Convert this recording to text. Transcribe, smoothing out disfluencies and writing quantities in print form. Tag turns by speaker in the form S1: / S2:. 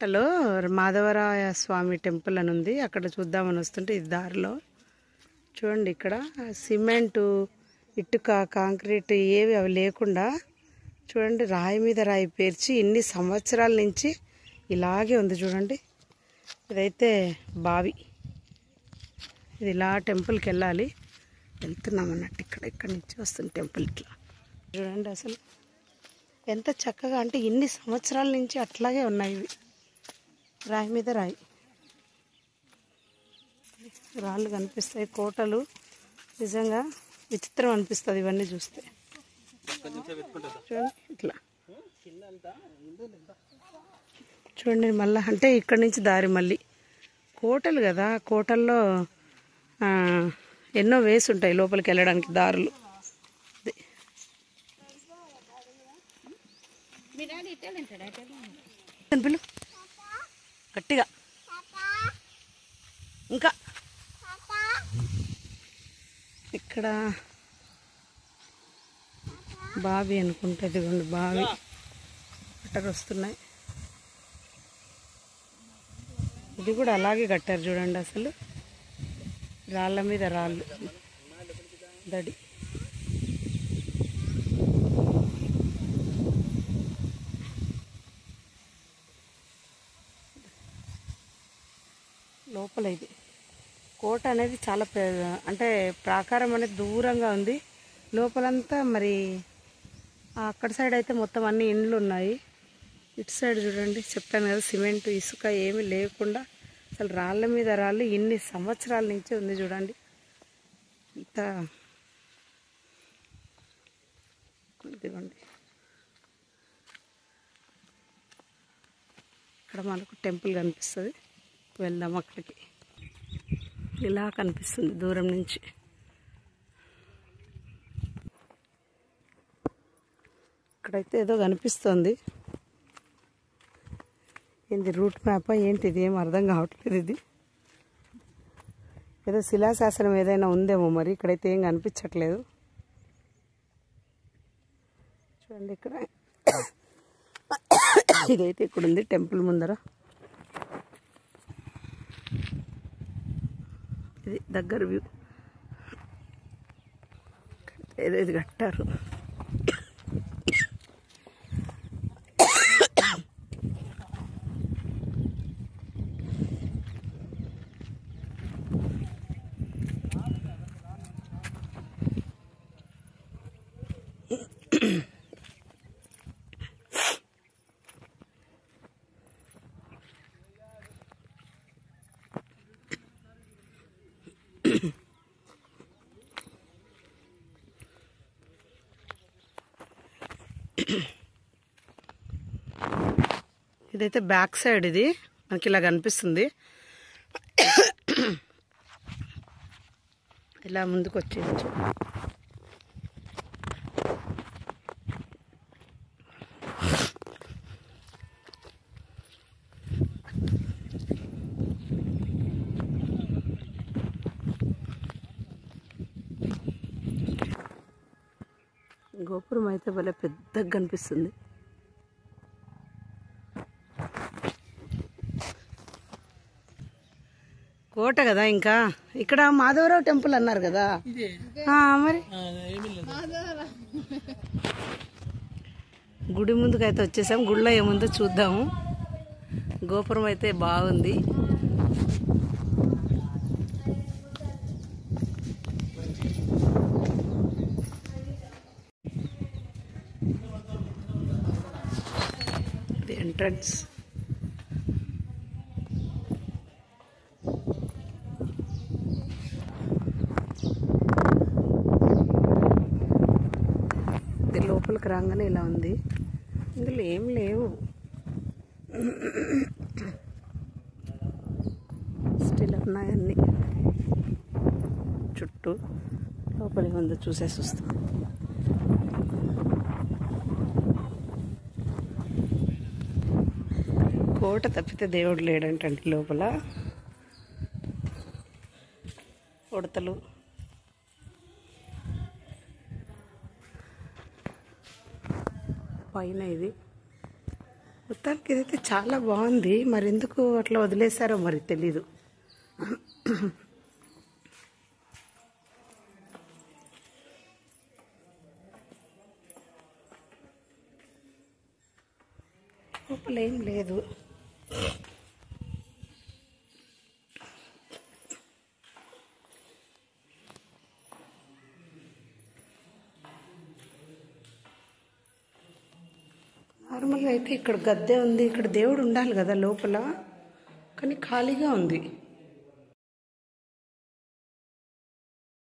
S1: లో మాధవరాయ స్వామి టెంపుల్ అని ఉంది. అక్కడ చూద్దామని వస్తుంటే ఇది దారిలో చూడండి. ఇక్కడ సిమెంటు, ఇటుక, కాంక్రీట్ ఏవి అవి లేకుండా చూడండి రాయి మీద రాయి పేర్చి ఇన్ని సంవత్సరాల నుంచి ఇలాగే ఉంది చూడండి. ఇదైతే బావి. ఇది ఇలా టెంపుల్కి వెళ్ళాలి. వెళ్తున్నాం అన్నట్టు. ఇక్కడి నుంచి వస్తుంది టెంపుల్. ఇట్లా చూడండి అసలు ఎంత చక్కగా, అంటే ఇన్ని సంవత్సరాల నుంచి అట్లాగే ఉన్నాయి ఇవి. రాయి మీద రాయి, రాళ్ళు కనిపిస్తాయి, కోటలు. నిజంగా విచిత్రం అనిపిస్తుంది ఇవన్నీ చూస్తే. చూడండి ఇట్లా చూడండి. మళ్ళీ అంటే ఇక్కడి నుంచి దారి మళ్ళీ కోటలు కదా, కోటల్లో ఎన్నో వేసి ఉంటాయి లోపలికి వెళ్ళడానికి దారులు. పిలు గట్టిగా, ఇంకా ఇక్కడ బావి అనుకుంటా. ఇదిగోండి బావి, వాటర్ వస్తున్నాయి. ఇది కూడా అలాగే కట్టారు చూడండి. అసలు రాళ్ళ మీద రాళ్ళు, దడి. లోపల ఇది కోట అనేది చాలా అంటే ప్రాకారం అనేది దూరంగా ఉంది. లోపలంతా మరి అక్కడ సైడ్ అయితే మొత్తం అన్ని ఇండ్లు ఉన్నాయి. ఇటు సైడ్ చూడండి, చెప్తాను కదా, సిమెంట్, ఇసుక ఏమీ లేకుండా అసలు రాళ్ళ మీద రాళ్ళు ఇన్ని సంవత్సరాల నుంచే ఉంది చూడండి. ఇంత ఇదిగోండి. ఇక్కడ మనకు టెంపుల్ కనిపిస్తుంది. వెళ్దాం అక్కడికి. ఇలా కనిపిస్తుంది దూరం నుంచి. ఇక్కడైతే ఏదో కనిపిస్తుంది. ఏంటి రూట్ మ్యాపా ఏంటి, ఇది ఏం అర్థం కావట్లేదు. ఇది ఏదో శిలాశాసనం ఏదైనా ఉందేమో మరి. ఇక్కడైతే ఏం కనిపించట్లేదు. చూడండి ఇక్కడ ఇదైతే ఇక్కడ ఉంది టెంపుల్ ముందర. ఇది దగ్గర వ్యూ. ఏదో ఇది కట్టారు. ఇదైతే బ్యాక్ సైడ్. ఇది మనకి ఇలా కనిపిస్తుంది. ఇలా ముందుకు వచ్చేయచ్చు. గోపురం అయితే భలే పెద్దగా కనిపిస్తుంది. కోట కదా. ఇంకా ఇక్కడ మాధవరావు టెంపుల్ అన్నారు కదా మరి. గుడి ముందుకైతే వచ్చేసాం. గుడిలో ఏముందో చూద్దాము. గోపురం అయితే బాగుంది. ఇది ఎంట్రన్స్. లోపలికి రాగానే ఇలా ఉంది. ఇందులో ఏం లేవు. స్టిల్ ఉన్నాయన్నీ చుట్టూ. లోపలికి ఉందో చూసేసి వస్తాం. కోట తప్పితే దేవుడు లేడంటండి లోపల. ఉడతలు, పైన ఇది మొత్తానికి ఇదైతే చాలా బాగుంది. మరి ఎందుకు అట్లా వదిలేశారో మరి తెలీదు. లోపల ఏం లేదు. నార్మల్గా అయితే ఇక్కడ గద్దె ఉంది, ఇక్కడ దేవుడు ఉండాలి కదా లోపల, కానీ ఖాళీగా ఉంది.